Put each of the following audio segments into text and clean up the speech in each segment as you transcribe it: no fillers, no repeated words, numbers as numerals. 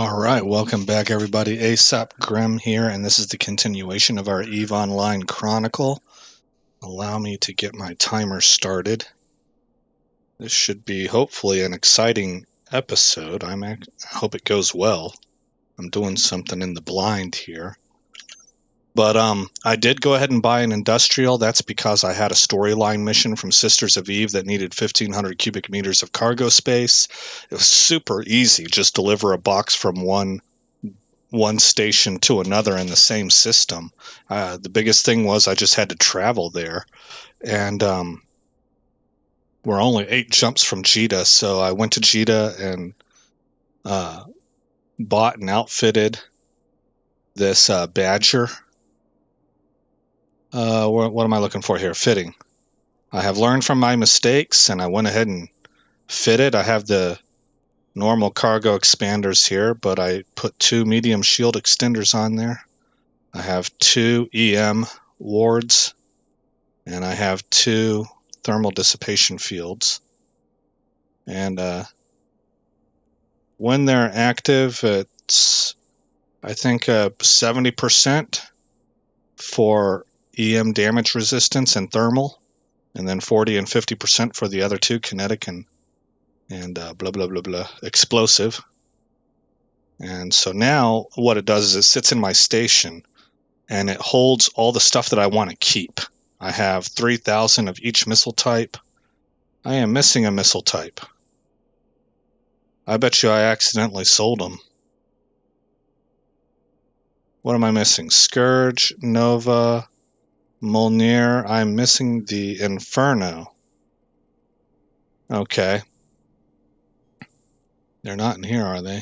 Alright, welcome back everybody. ASAP Grim here, and this is the continuation of our EVE Online Chronicle. Allow me to get my timer started. This should be hopefully an exciting episode. I hope it goes well. I'm doing something in the blind here. But I did go ahead and buy an industrial. That's because I had a storyline mission from Sisters of EVE that needed 1,500 cubic meters of cargo space. It was super easy. Just deliver a box from one station to another in the same system. The biggest thing was I just had to travel there. And we're only 8 jumps from Jeddah, so I went to Jeddah and bought and outfitted this Badger. What am I looking for here? Fitting. I have learned from my mistakes, and I went ahead and fitted. I have the normal cargo expanders here, but I put 2 medium shield extenders on there. I have 2 EM wards, and I have 2 thermal dissipation fields. And when they're active, it's, I think, 70% for EM damage resistance and thermal, and then 40 and 50% for the other 2, kinetic and blah, blah, blah, blah, explosive. And so now what it does is it sits in my station, and it holds all the stuff that I want to keep. I have 3,000 of each missile type. I am missing a missile type. I bet you I accidentally sold them. What am I missing? Scourge, Nova, Mjolnir. I'm missing the Inferno. Okay. They're not in here, are they?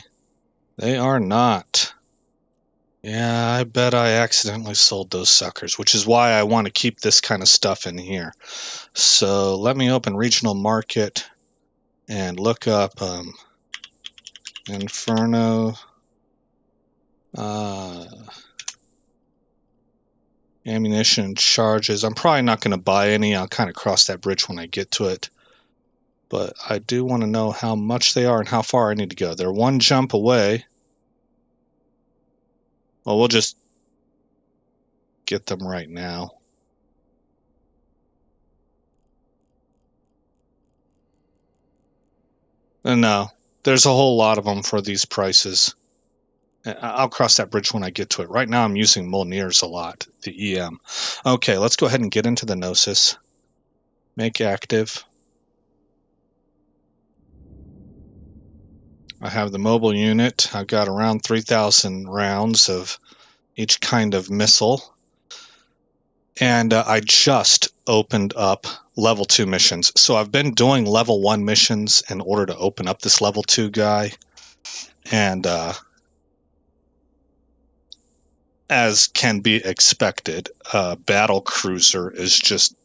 They are not. Yeah, I bet I accidentally sold those suckers, which is why I want to keep this kind of stuff in here. So let me open Regional Market and look up Inferno. Ammunition charges. I'm probably not going to buy any. I'll kind of cross that bridge when I get to it. But I do want to know how much they are and how far I need to go. They're 1 jump away. Well, we'll just get them right now. No, there's a whole lot of them for these prices. I'll cross that bridge when I get to it. Right now I'm using Mjolnirs a lot, the EM. Okay, let's go ahead and get into the Gnosis. Make active. I have the mobile unit. I've got around 3,000 rounds of each kind of missile. And I just opened up level 2 missions. So I've been doing level 1 missions in order to open up this level 2 guy. And as can be expected, Battle Cruiser is just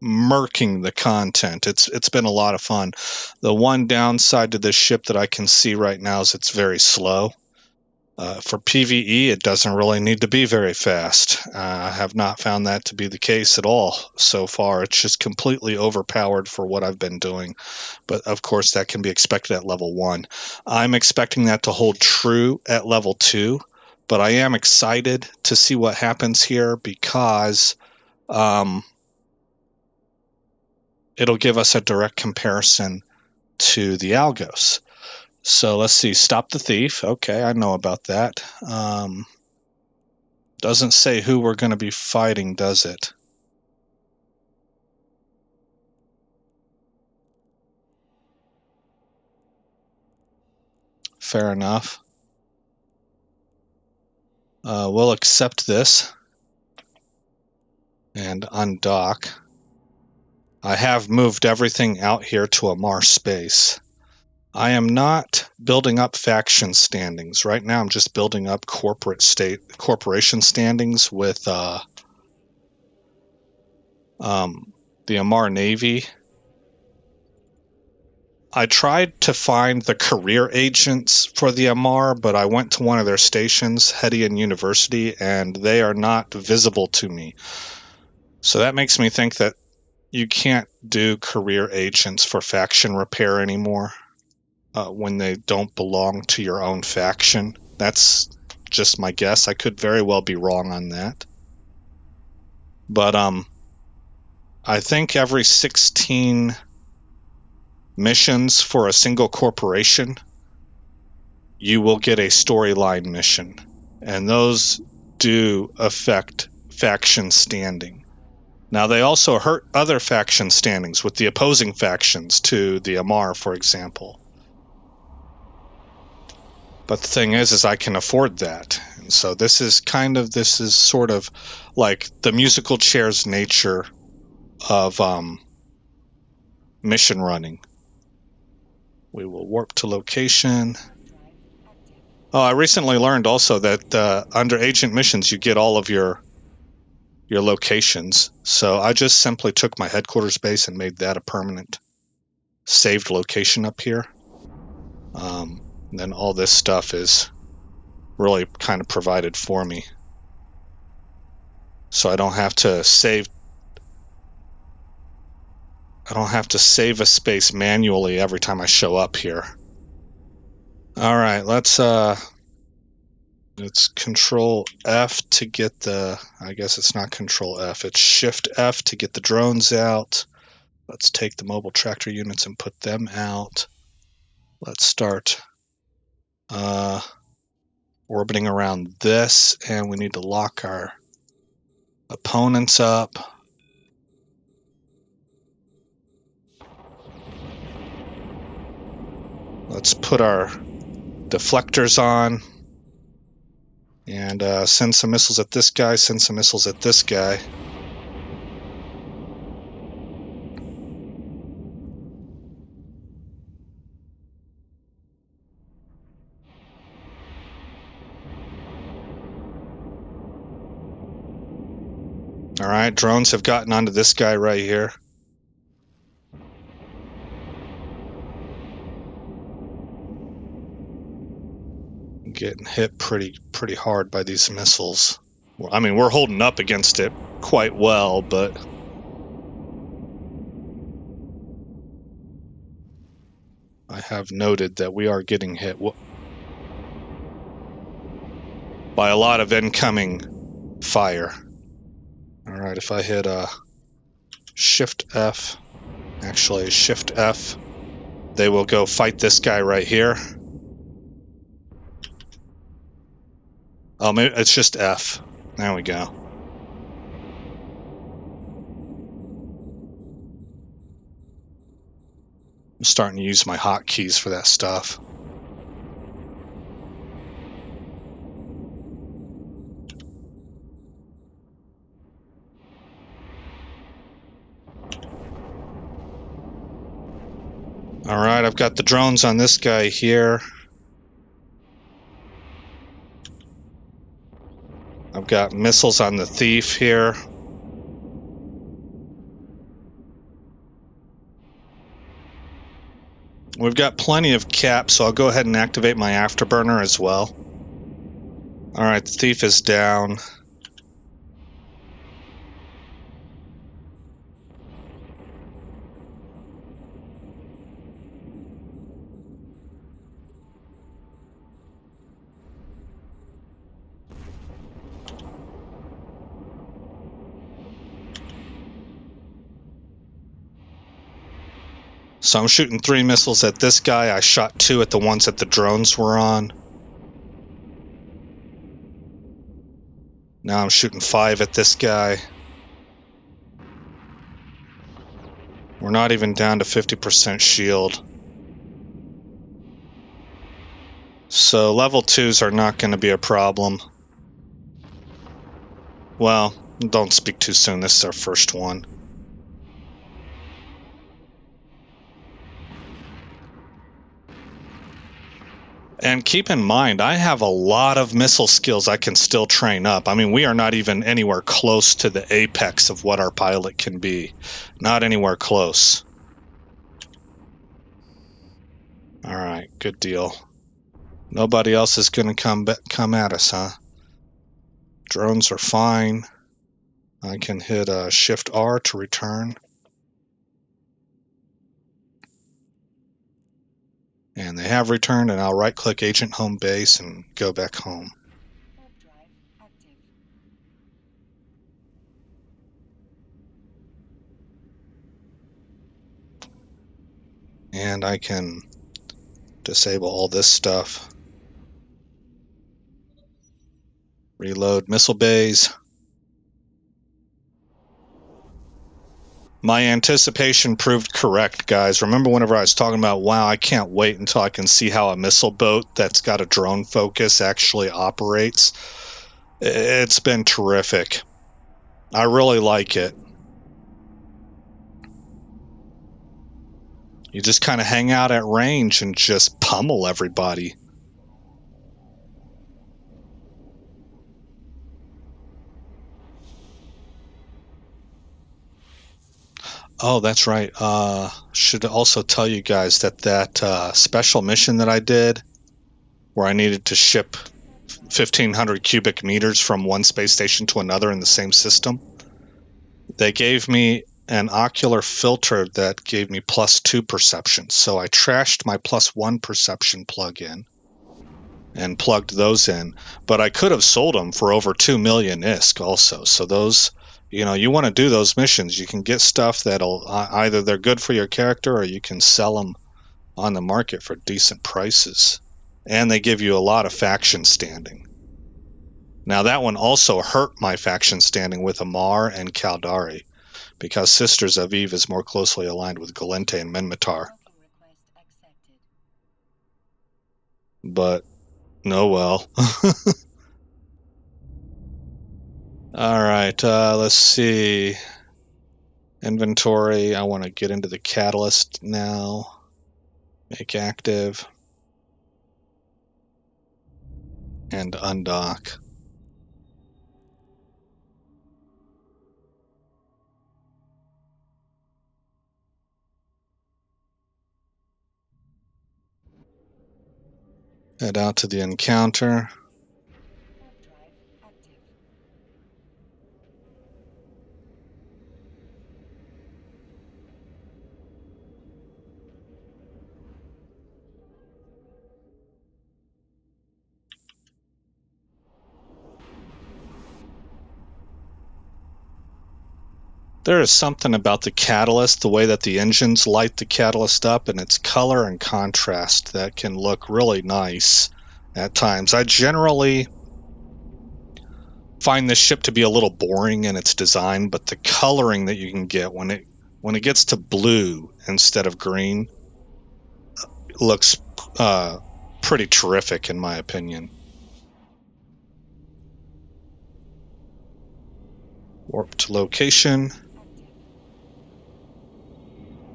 murking the content. It's been a lot of fun. The one downside to this ship that I can see right now is it's very slow. For PvE, it doesn't really need to be very fast. I have not found that to be the case at all so far. It's just completely overpowered for what I've been doing. But of course, that can be expected at level 1. I'm expecting that to hold true at level 2, but I am excited to see what happens here because it'll give us a direct comparison to the Algos. So let's see, stop the thief. Okay, I know about that. Doesn't say who we're going to be fighting, does it? Fair enough. We'll accept this and undock. I have moved everything out here to Amarr space. I am not building up faction standings. Right now I'm just building up corporation standings with the Amarr Navy. I tried to find the career agents for the Amarr, but I went to one of their stations, Hedian University, and they are not visible to me. So that makes me think that you can't do career agents for faction repair anymore. when they don't belong to your own faction. That's just my guess. I could very well be wrong on that. But I think every 16 missions for a single corporation, you will get a storyline mission. And those do affect faction standing. Now, they also hurt other faction standings with the opposing factions to the Amarr, for example. But the thing is I can afford that. And so this is sort of like the musical chair's nature of mission running. We will warp to location. Oh, I recently learned also that under agent missions, you get all of your locations. So I just simply took my headquarters base and made that a permanent saved location up here. Then all this stuff is really kind of provided for me. So I don't have to save a space manually every time I show up here. All right, let's Control F to get the, I guess it's not Control F, it's Shift F to get the drones out. Let's take the mobile tractor units and put them out. Let's start orbiting around this, and we need to lock our opponents up. Let's put our deflectors on and send some missiles at this guy, send some missiles at this guy. All right, drones have gotten onto this guy right here. Getting hit pretty hard by these missiles. I mean, we're holding up against it quite well, but I have noted that we are getting hit by a lot of incoming fire. All right, if I hit Shift F, actually Shift F, they will go fight this guy right here. Oh, maybe it's just F. There we go. I'm starting to use my hotkeys for that stuff. All right, I've got the drones on this guy here. I've got missiles on the thief here. We've got plenty of cap, so I'll go ahead and activate my afterburner as well. All right, the thief is down. So I'm shooting 3 missiles at this guy. I shot 2 at the ones that the drones were on. Now I'm shooting 5 at this guy. We're not even down to 50% shield. So level 2s are not going to be a problem. Well, don't speak too soon. This is our first one. And keep in mind, I have a lot of missile skills I can still train up. I mean, we are not even anywhere close to the apex of what our pilot can be. Not anywhere close. All right, good deal. Nobody else is going to come at us, huh? Drones are fine. I can hit Shift R to return. And And they have returned, and I'll right-click Agent Home Base and go back home. And I can disable all this stuff. Reload missile bays. My anticipation proved correct, guys. Remember whenever I was talking about, wow, I can't wait until I can see how a missile boat that's got a drone focus actually operates? It's been terrific. I really like it. You just kind of hang out at range and just pummel everybody. Oh, that's right. Should also tell you guys that special mission that I did where I needed to ship 1,500 cubic meters from one space station to another in the same system, they gave me an ocular filter that gave me +2 perception. So I trashed my +1 perception plug-in and plugged those in. But I could have sold them for over 2 million ISK also. So those, you want to do those missions. You can get stuff that'll either they're good for your character or you can sell them on the market for decent prices. And they give you a lot of faction standing. Now that one also hurt my faction standing with Amarr and Caldari, because Sisters of EvE is more closely aligned with Galente and Minmatar. But, no well. Alright, let's see. Inventory, I want to get into the catalyst now. Make active. And undock. Head out to the encounter. There is something about the catalyst, the way that the engines light the catalyst up, and its color and contrast that can look really nice at times. I generally find this ship to be a little boring in its design, but the coloring that you can get when it gets to blue instead of green looks pretty terrific in my opinion. Warp to location.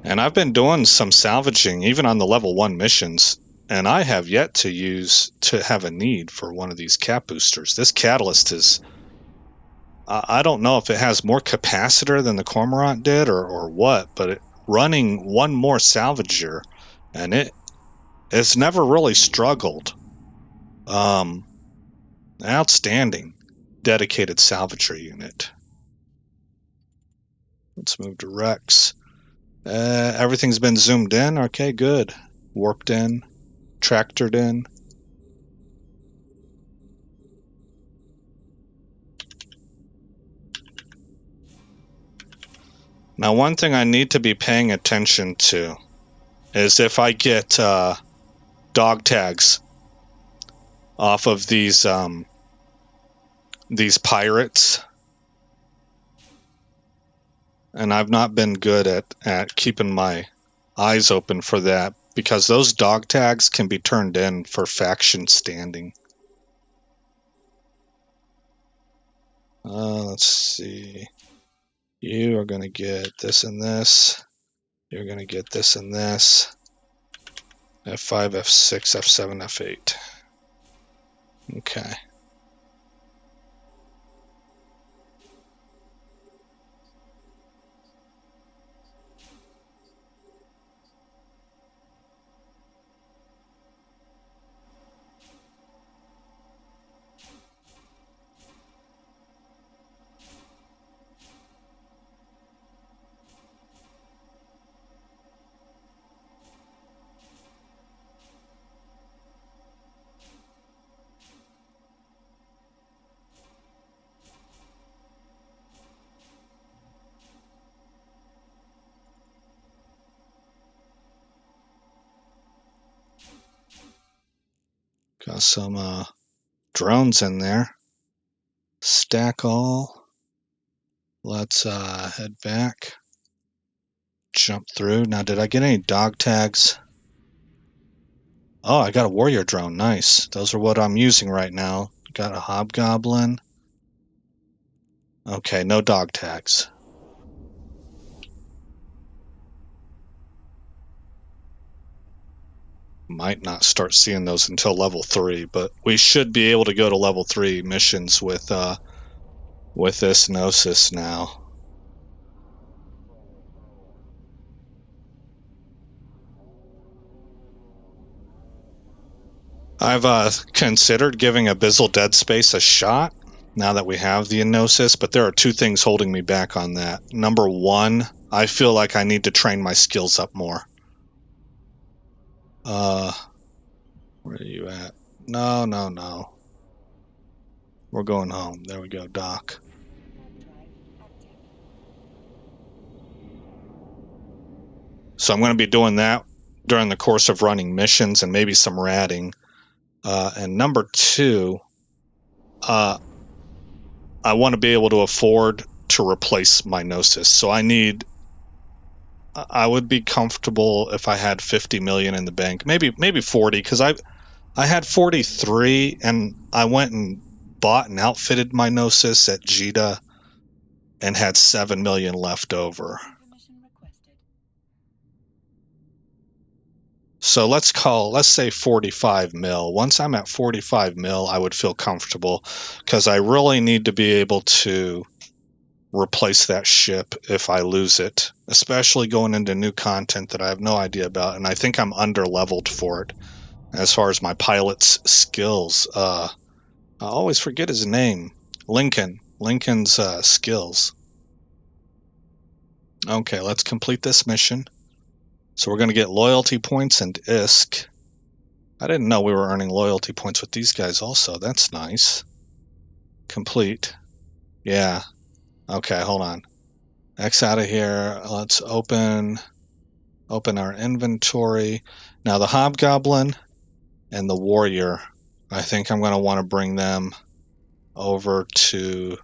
And I've been doing some salvaging even on the level 1 missions, and I have yet to have a need for one of these cap boosters. This catalyst is, I don't know if it has more capacitor than the Cormorant did or what, but running one more salvager, and it's never really struggled. Outstanding. Dedicated salvager unit. Let's move to Rex. Everything's been zoomed in. Okay, good. Warped in. Tractored in. Now, one thing I need to be paying attention to is if I get dog tags off of these pirates, and I've not been good at keeping my eyes open for that, because those dog tags can be turned in for faction standing. Let's see. You are going to get this and this. You're going to get this and this. F5, F6, F7, F8. Okay. Got some drones in there. Stack all. Let's head back. Jump through. Now, did I get any dog tags? Oh, I got a warrior drone. Nice. Those are what I'm using right now. Got a hobgoblin. Okay, no dog tags. Might not start seeing those until level 3, but we should be able to go to level 3 missions with this Gnosis now. I've considered giving Abyssal Dead Space a shot now that we have the Gnosis, but there are two things holding me back on that. Number one, I feel like I need to train my skills up more. Where are you at? No. We're going home. There we go, Doc. So I'm going to be doing that during the course of running missions and maybe some ratting. And number two, I want to be able to afford to replace my Gnosis. So I would be comfortable if I had 50 million in the bank, maybe 40, because I had 43 and I went and bought and outfitted my Gnosis at Jita and had 7 million left over. So let's say 45 mil. Once I'm at 45 mil, I would feel comfortable because I really need to be able to replace that ship if I lose it, especially going into new content that I have no idea about. And I think I'm under leveled for it as far as my pilot's skills. I always forget his name. Lincoln's skills. Okay, let's complete this mission. So we're going to get loyalty points and ISK. I didn't know we were earning loyalty points with these guys also. That's nice. Complete. Yeah. Okay, hold on. X out of here. Let's open our inventory. Now the hobgoblin and the warrior, I think I'm going to want to bring them over to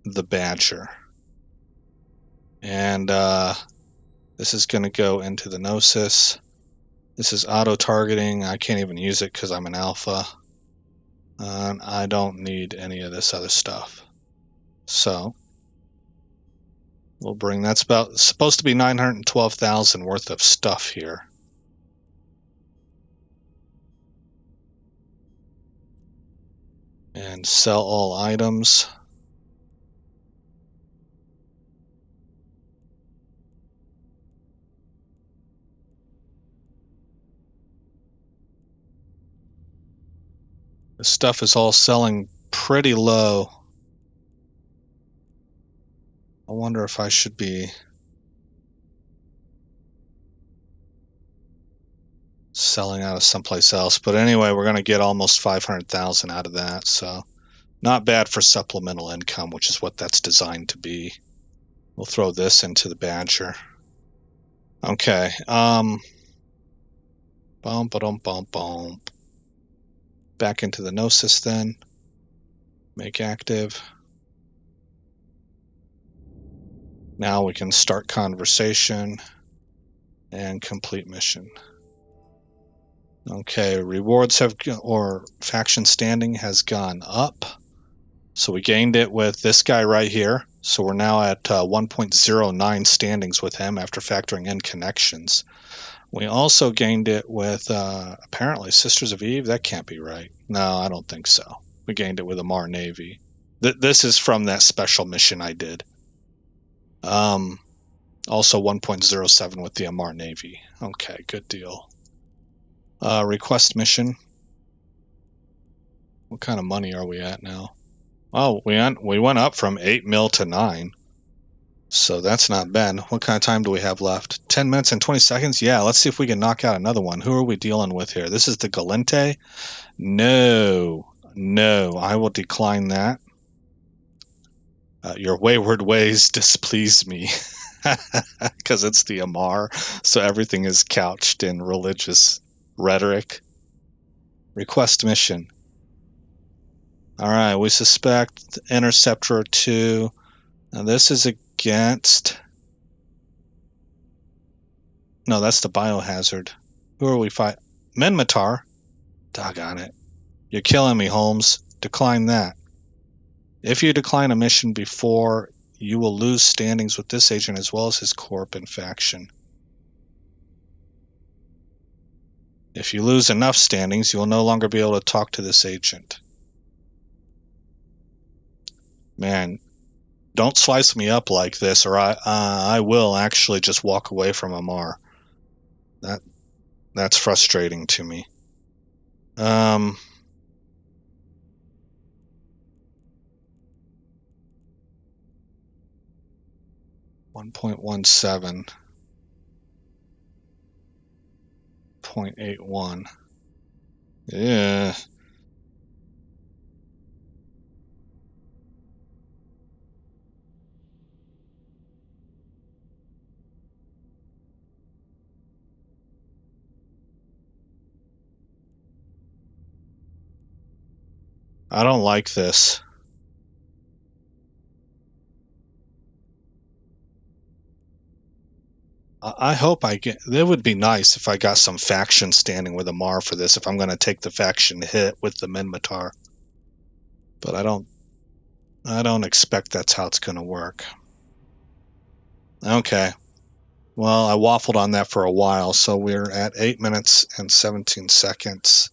the badger. And this is going to go into the Gnosis. This is auto-targeting. I can't even use it because I'm an alpha. And I don't need any of this other stuff. So we'll bring, that's about supposed to be 912,000 worth of stuff here. And sell all items. The stuff is all selling pretty low. I wonder if I should be selling out of someplace else. But anyway, we're going to get almost 500,000 out of that. So not bad for supplemental income, which is what that's designed to be. We'll throw this into the badger. Okay. Boom. Back into the Gnosis then. Make active. Now we can start conversation and complete mission. Okay, rewards or faction standing has gone up. So we gained it with this guy right here. So we're now at 1.09 standings with him after factoring in connections. We also gained it with apparently Sisters of EvE. That can't be right. No, I don't think so. We gained it with Amarr Navy. This is from that special mission I did. Also 1.07 with the Amarr Navy. Okay, good deal. Request mission. What kind of money are we at now? Oh, we went up from 8 mil to 9. So that's not bad. What kind of time do we have left? 10 minutes and 20 seconds? Yeah, let's see if we can knock out another one. Who are we dealing with here? This is the Galente? No, I will decline that. Your wayward ways displease me. Because it's the Amarr, so everything is couched in religious rhetoric. Request mission. Alright, we suspect Interceptor 2. Now this is against... No, that's the biohazard. Who are we fighting? Minmatar? Doggone it. You're killing me, Holmes. Decline that. If you decline a mission before, you will lose standings with this agent as well as his corp and faction. If you lose enough standings, you will no longer be able to talk to this agent. Man, don't slice me up like this, or I will actually just walk away from Amarr. That's frustrating to me. 1.17. 0.81. Yeah. I don't like this. I hope I get... It would be nice if I got some faction standing with Amarr for this, if I'm going to take the faction hit with the Minmatar. But I don't expect that's how it's going to work. Okay. Well, I waffled on that for a while, so we're at 8 minutes and 17 seconds.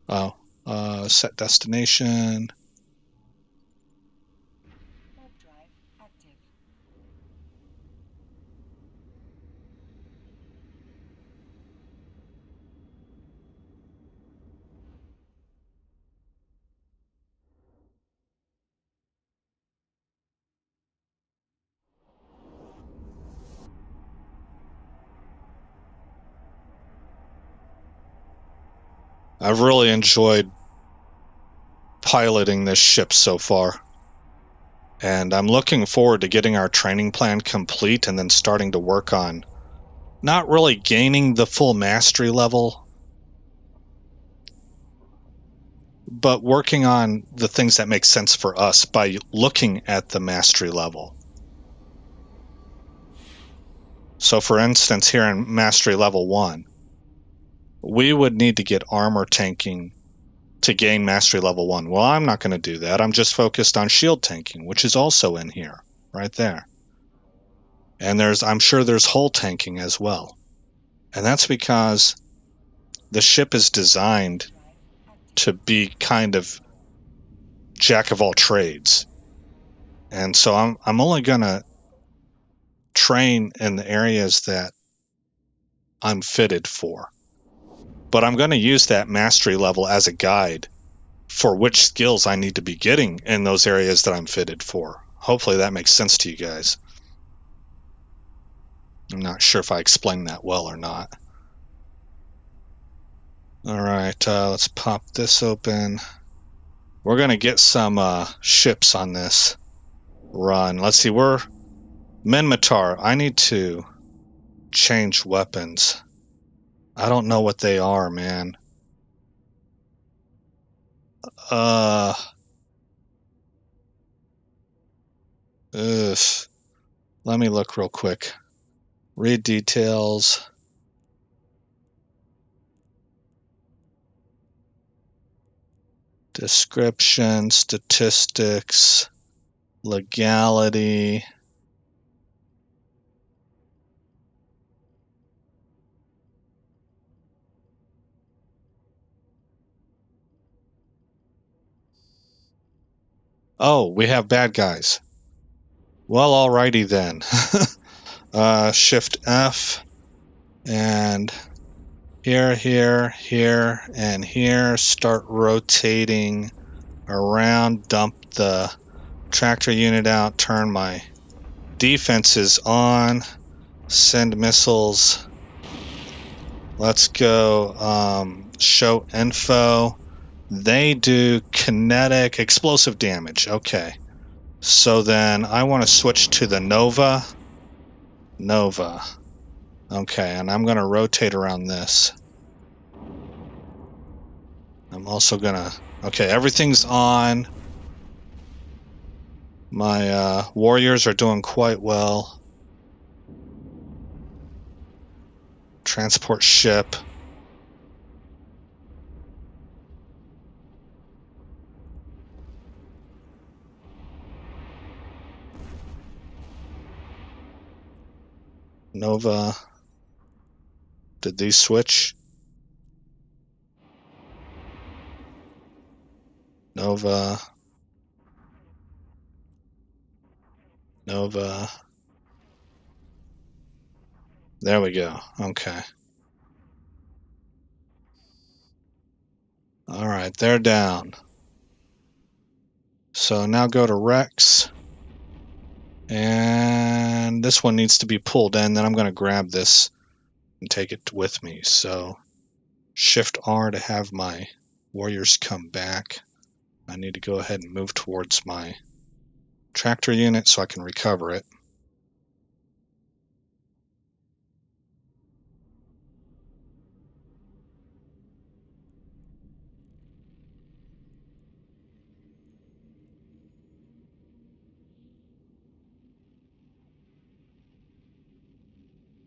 Oh, set destination. I've really enjoyed piloting this ship so far. And I'm looking forward to getting our training plan complete and then starting to work on not really gaining the full mastery level, but working on the things that make sense for us by looking at the mastery level. So for instance, here in mastery level 1, we would need to get armor tanking to gain mastery level 1. Well, I'm not going to do that. I'm just focused on shield tanking, which is also in here, right there. And I'm sure there's hull tanking as well. And that's because the ship is designed to be kind of jack of all trades. And so I'm only going to train in the areas that I'm fitted for. But I'm going to use that mastery level as a guide for which skills I need to be getting in those areas that I'm fitted for. Hopefully that makes sense to you guys. I'm not sure if I explained that well or not. All right, let's pop this open. We're going to get some ships on this run. Let's see, we're Minmatar. I need to change weapons. I don't know what they are, man. Ugh. Let me look real quick. Read details. Description, statistics, legality. Oh, we have bad guys. Well, alrighty then. Shift F and here, and here. Start rotating around. Dump the tractor unit out. Turn my defenses on. Send missiles. Let's go. Show info. They do kinetic explosive damage. Okay. So then I want to switch to the Nova. Nova. Okay, and I'm going to rotate around this. I'm also going to... Okay, everything's on. My warriors are doing quite well. Transport ship. Nova. Did these switch? Nova. Nova. There we go. Okay. All right, they're down. So now go to Rex. And this one needs to be pulled in. Then I'm going to grab this and take it with me. So Shift R to have my warriors come back. I need to go ahead and move towards my tractor unit so I can recover it.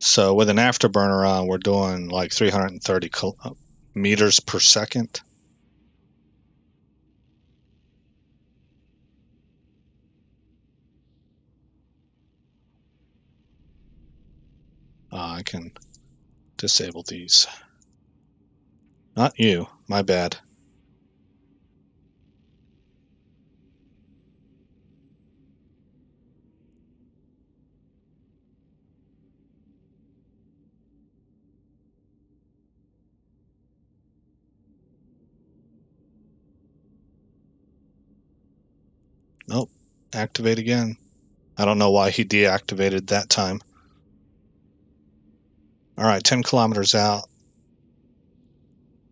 So with an afterburner on, we're doing like 330 meters per second. I can disable these. Not you, my bad. Nope, activate again. I don't know why he deactivated that time. All right, 10 kilometers out.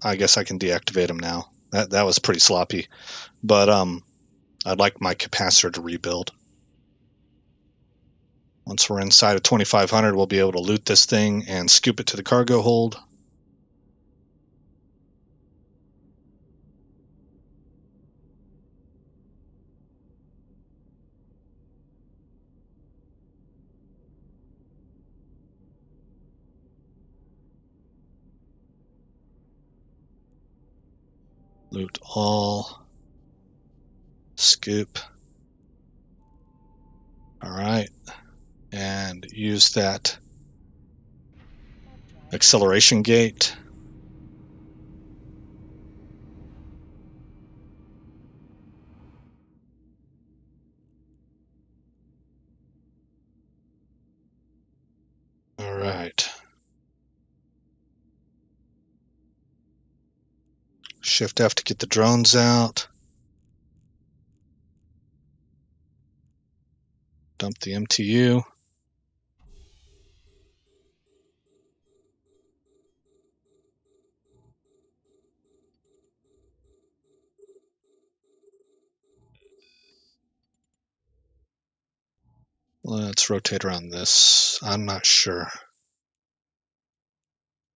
I guess I can deactivate him now. That was pretty sloppy, but I'd like my capacitor to rebuild. Once we're inside of 2500, we'll be able to loot this thing and scoop it to the cargo hold. Loot all. Scoop. All right. And use that acceleration gate. All right. Shift F to get the drones out. Dump the MTU. Let's rotate around this. I'm not sure.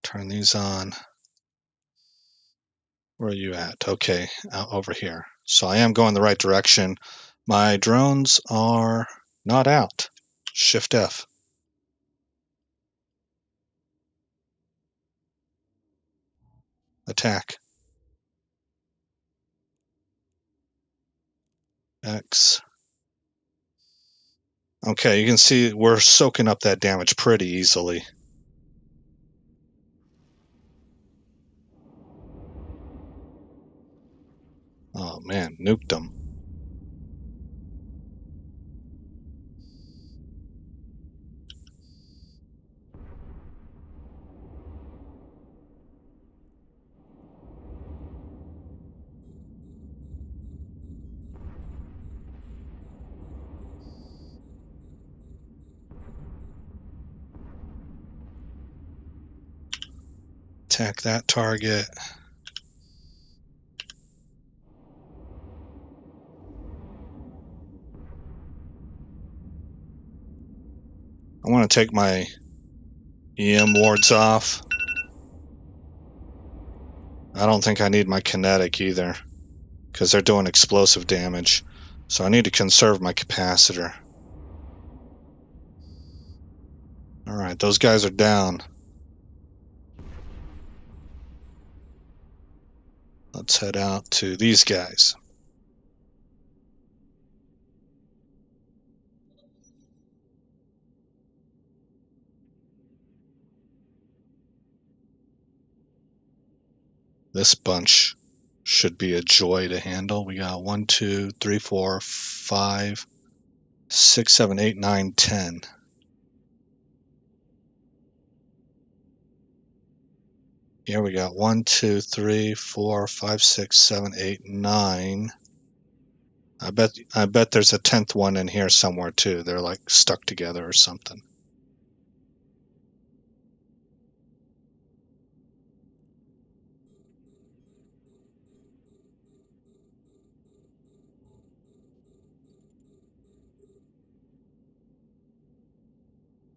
Turn these on. Where are you at? Okay, out over here. So I am going the right direction. My drones are not out. Shift F. Attack. X. Okay, you can see we're soaking up that damage pretty easily. Oh man, nuked them. Attack that target. I want to take my EM wards off. I don't think I need my kinetic either, because they're doing explosive damage. So I need to conserve my capacitor. Alright, those guys are down. Let's head out to these guys. This bunch should be a joy to handle. We got 1, 2, 3, 4, 5, 6, 7, 8, 9, 10. Here we got 1, 2, 3, 4, 5, 6, 7, 8, 9. I bet there's a 10th one in here somewhere too. They're like stuck together or something.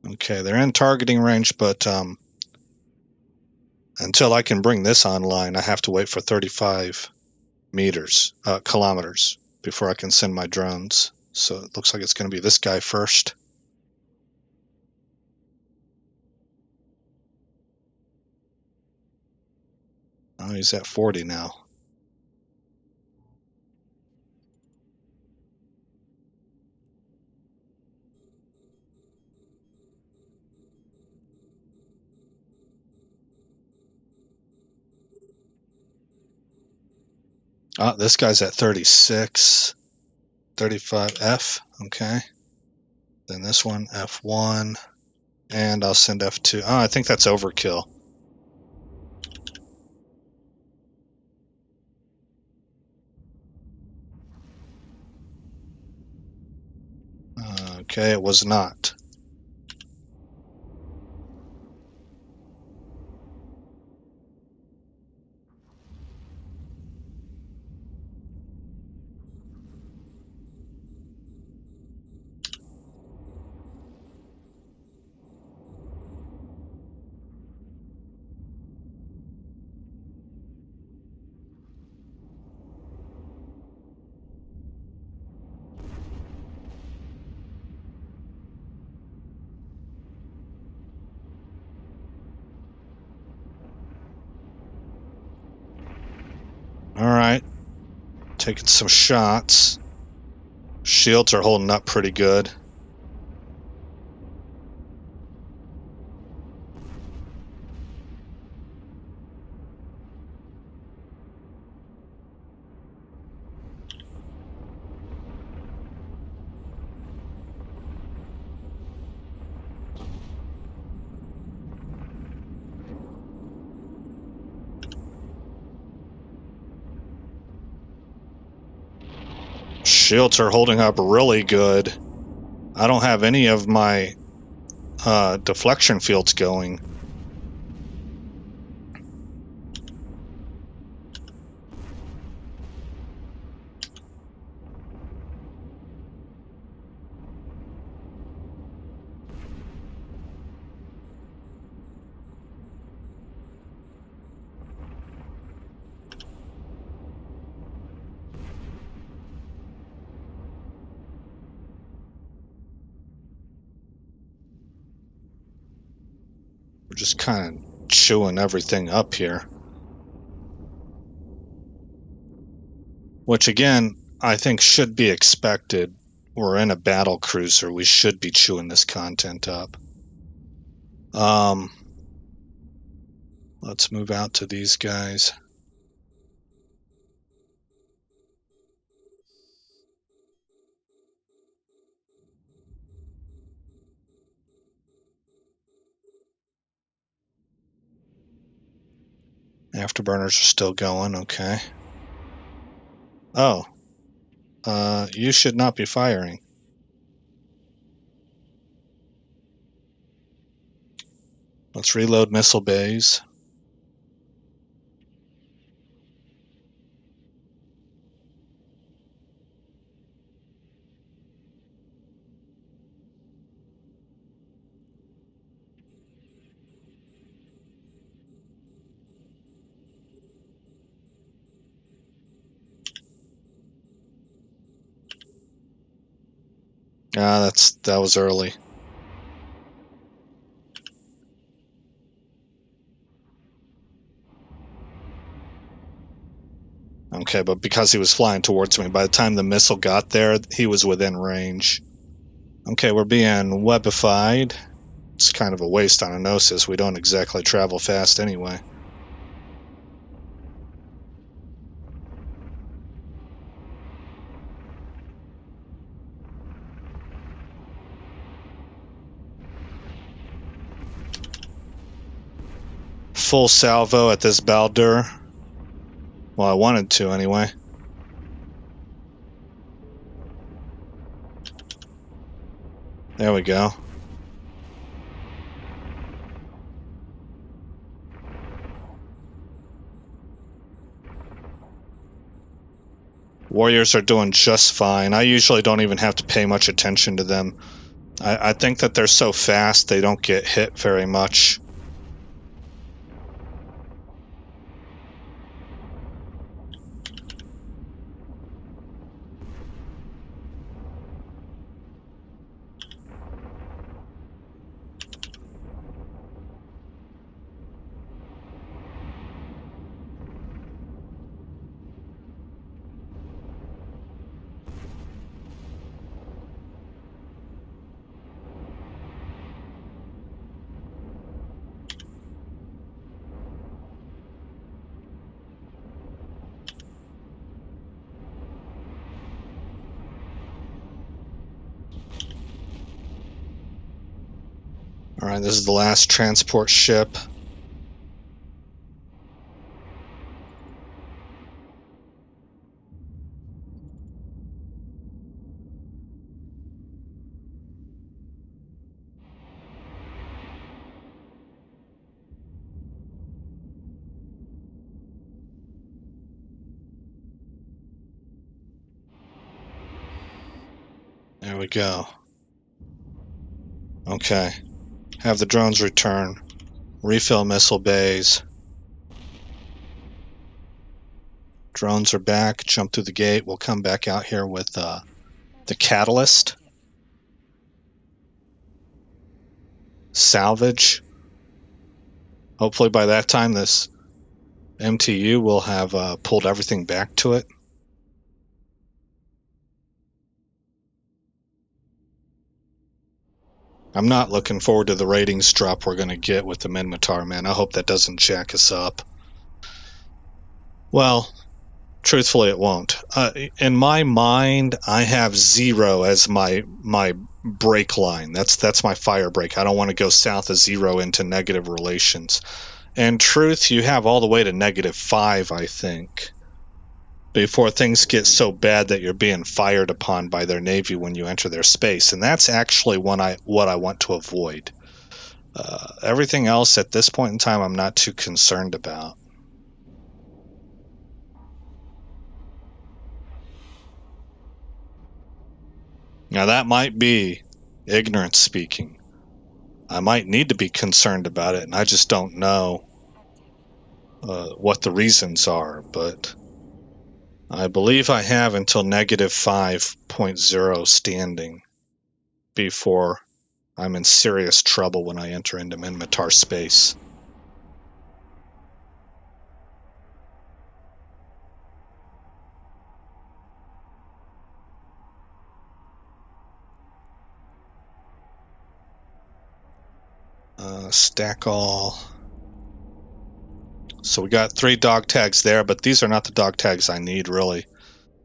Okay, they're in targeting range, but until I can bring this online, I have to wait for 35 kilometers before I can send my drones. So it looks like it's going to be this guy first. Oh, he's at 40 now. Ah, this guy's at 36. 35F, okay. Then this one, F1. And I'll send F2. Oh, I think that's overkill. Okay, it was not. All right, taking some shots. Shields are holding up pretty good. Shields are holding up really good. I don't have any of my deflection fields going. We're just kind of chewing everything up here. Which again, I think should be expected. We're in a battle cruiser. We should be chewing this content up. Let's move out to these guys. Afterburners are still going, okay. Oh, you should not be firing. Let's reload missile bays. That was early. Okay, but because he was flying towards me, by the time the missile got there, he was within range. Okay, we're being webified. It's kind of a waste on a Gnosis. We don't exactly travel fast anyway. Full salvo at this Baldur. Well, I wanted to anyway. There we go. Warriors are doing just fine. I usually don't even have to pay much attention to them. I think that they're so fast they don't get hit very much. All right, this is the last transport ship. There we go. Okay. Have the drones return. Refill missile bays. Drones are back. Jump through the gate. We'll come back out here with the catalyst. Salvage. Hopefully by that time this MTU will have pulled everything back to it. I'm not looking forward to the ratings drop we're going to get with the Minmatar, man. I hope that doesn't jack us up. Well, truthfully, it won't. In my mind, I have 0 as my break line. That's my fire break. I don't want to go south of 0 into negative relations. And truth, you have all the way to -5, I think, before things get so bad that you're being fired upon by their navy when you enter their space. And that's actually what I want to avoid. Everything else at this point in time, I'm not too concerned about. Now, that might be ignorance speaking. I might need to be concerned about it, and I just don't know what the reasons are. But I believe I have until -5.0 standing before I'm in serious trouble when I enter into Minmatar space. Stack all. So we got 3 dog tags there, but these are not the dog tags I need, really.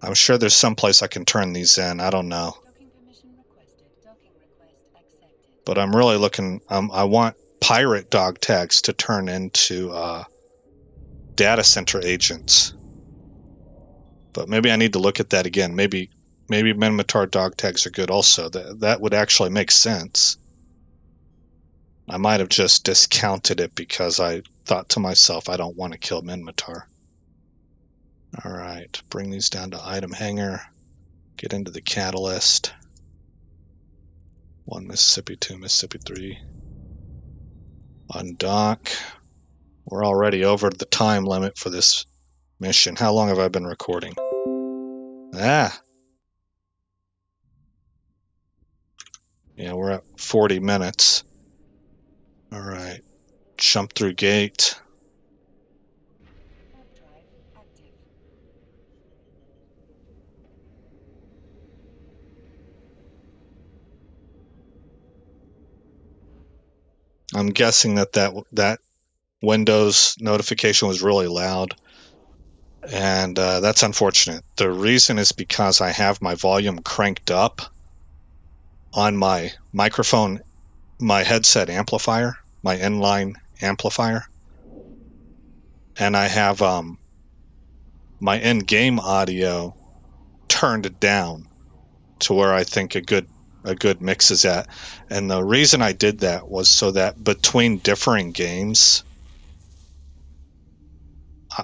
I'm sure there's some place I can turn these in. I don't know. But I'm really looking. I want pirate dog tags to turn into data center agents. But maybe I need to look at that again. Maybe Minmatar dog tags are good also. That would actually make sense. I might have just discounted it because I thought to myself, I don't want to kill Minmatar. All right, bring these down to item hanger. Get into the catalyst. 1 Mississippi, 2 Mississippi, 3. Undock. We're already over the time limit for this mission. How long have I been recording? Yeah, we're at 40 minutes. All right. Jump through gate. I'm guessing that Windows notification was really loud, and that's unfortunate. The reason is because I have my volume cranked up on my microphone, my headset amplifier, my inline amplifier, and I have my in-game audio turned down to where I think a good mix is at. And the reason I did that was so that between differing games,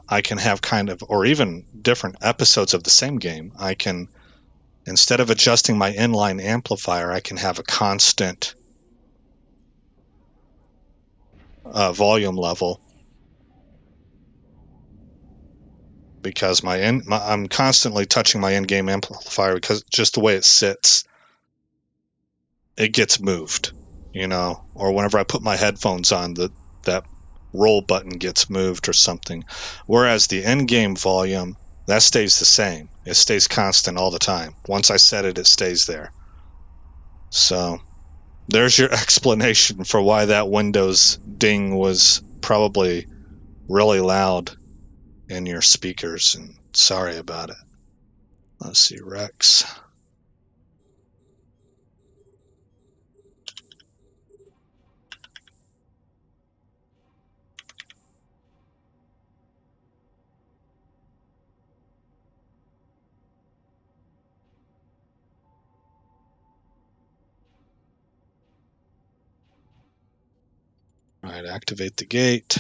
I can have kind of, or even different episodes of the same game, I can, instead of adjusting my inline amplifier, I can have a constant volume level, because I'm constantly touching my in-game amplifier, because just the way it sits, it gets moved, or whenever I put my headphones on, that roll button gets moved or something. Whereas the in-game volume, that stays the same. It stays constant all the time. Once I set it, it stays there. So there's your explanation for why that Windows ding was probably really loud in your speakers, and sorry about it. Let's see, Rex. All right, activate the gate.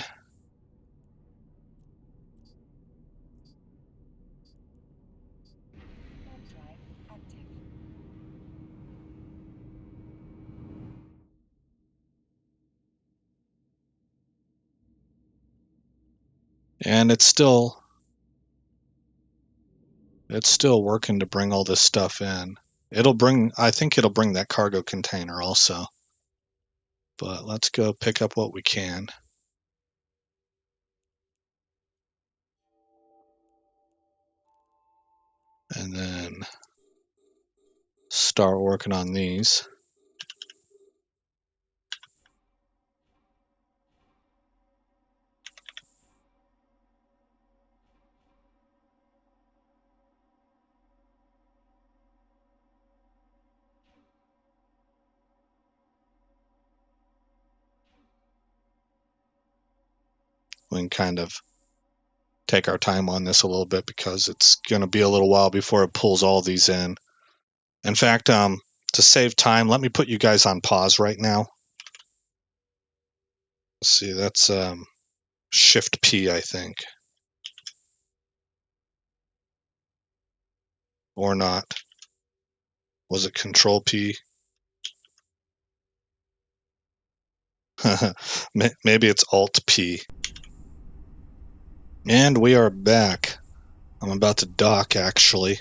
And it's still working to bring all this stuff in. I think it'll bring that cargo container also. But let's go pick up what we can. And then start working on these. We can kind of take our time on this a little bit, because it's going to be a little while before it pulls all these in. In fact, to save time, let me put you guys on pause right now. Let's see, that's Shift P, I think. Or not. Was it Control P? Maybe it's Alt P. And we are back. I'm about to dock, actually.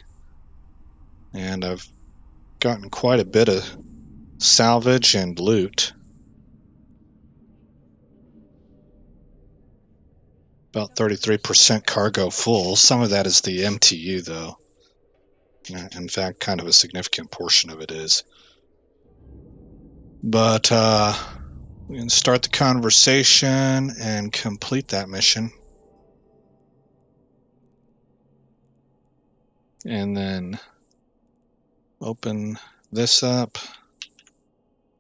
And I've gotten quite a bit of salvage and loot. About 33% cargo full. Some of that is the MTU, though. In fact, kind of a significant portion of it is. But we can start the conversation and complete that mission. And then open this up.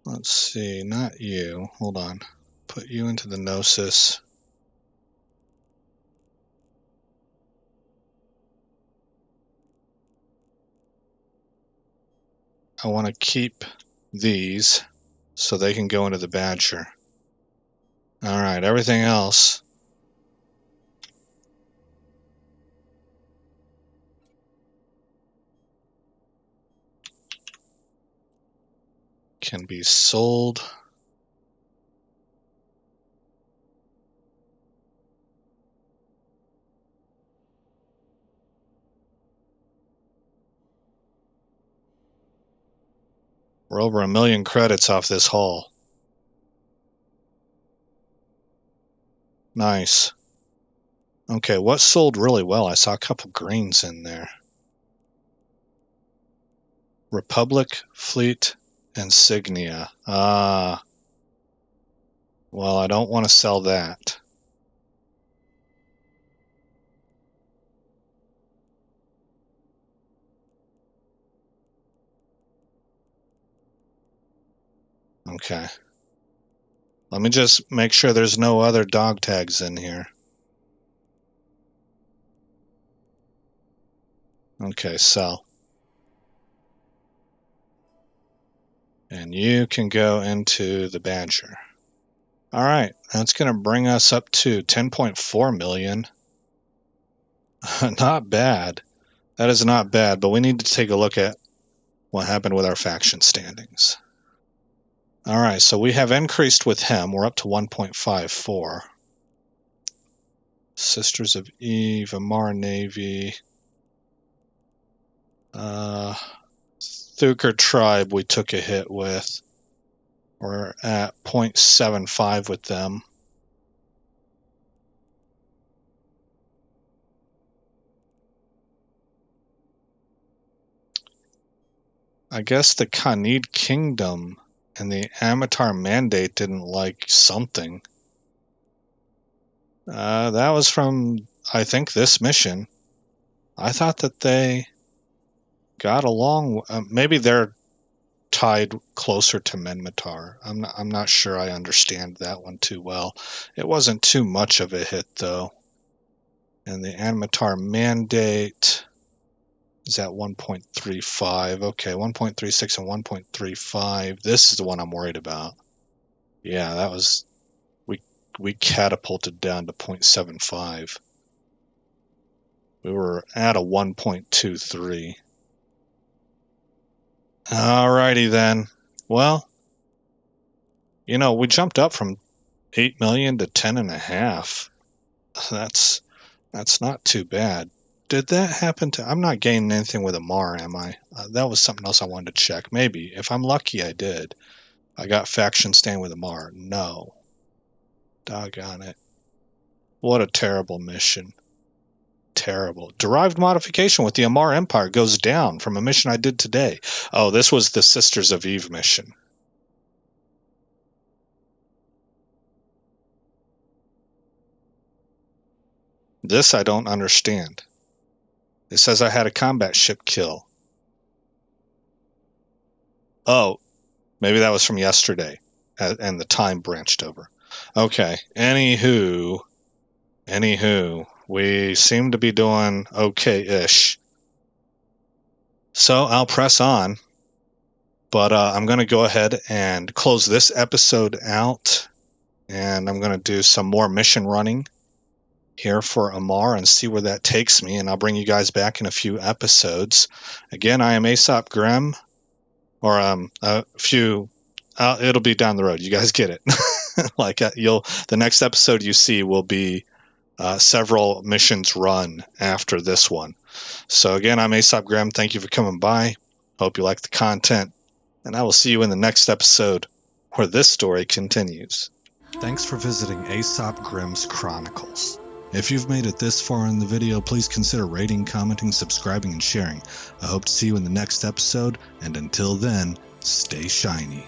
Let's see, not you. Hold on. Put you into the Gnosis. I want to keep these so they can go into the Badger. All right, everything else can be sold. We're over 1 million credits off this haul. Nice. Okay, what sold really well? I saw a couple greens in there. Republic, Fleet, Insignia. Well, I don't want to sell that. Okay. Let me just make sure there's no other dog tags in here. Okay, sell. And you can go into the Badger. All right, that's going to bring us up to 10.4 million. Not bad. That is not bad, but we need to take a look at what happened with our faction standings. All right, so we have increased with him. We're up to 1.54. Sisters of EvE, Amarr Navy. Thukar Tribe we took a hit with. We're at 0.75 with them. I guess the Khanid Kingdom and the Amarr Mandate didn't like something. That was from, I think, this mission. I thought that they got along. Maybe they're tied closer to Menmatar. I'm not sure I understand that one too well. It wasn't too much of a hit, though. And the Amarr Mandate is at 1.35. Okay, 1.36 and 1.35. This is the one I'm worried about. Yeah, that was... We catapulted down to 0.75. We were at a 1.23. Alrighty then. Well, you know, we jumped up from 8 million to 10.5. That's not too bad. Did that happen to... I'm not gaining anything with Amarr, am I? That was something else I wanted to check. Maybe. If I'm lucky, I did. I got faction stand with Amarr. No. Doggone it. What a terrible mission. Terrible. Derived modification with the Amarr Empire goes down from a mission I did today. Oh, this was the Sisters of EvE mission. This I don't understand. It says I had a combat ship kill. Oh, maybe that was from yesterday, and the time branched over. Okay, anywho, we seem to be doing okay-ish. So I'll press on, but I'm going to go ahead and close this episode out, and I'm going to do some more mission running here for Amarr and see where that takes me, and I'll bring you guys back in a few episodes. Again, I am Aesop Grimm, or a few... it'll be down the road. You guys get it. Like the next episode you see will be several missions run after this one. So again, I'm Aesop Grimm. Thank you for coming by. Hope you like the content, and I will see you in the next episode where this story continues. Thanks for visiting Aesop Grimm's Chronicles. If you've made it this far in the video, please consider rating, commenting, subscribing, and sharing. I hope to see you in the next episode, and until then, stay shiny.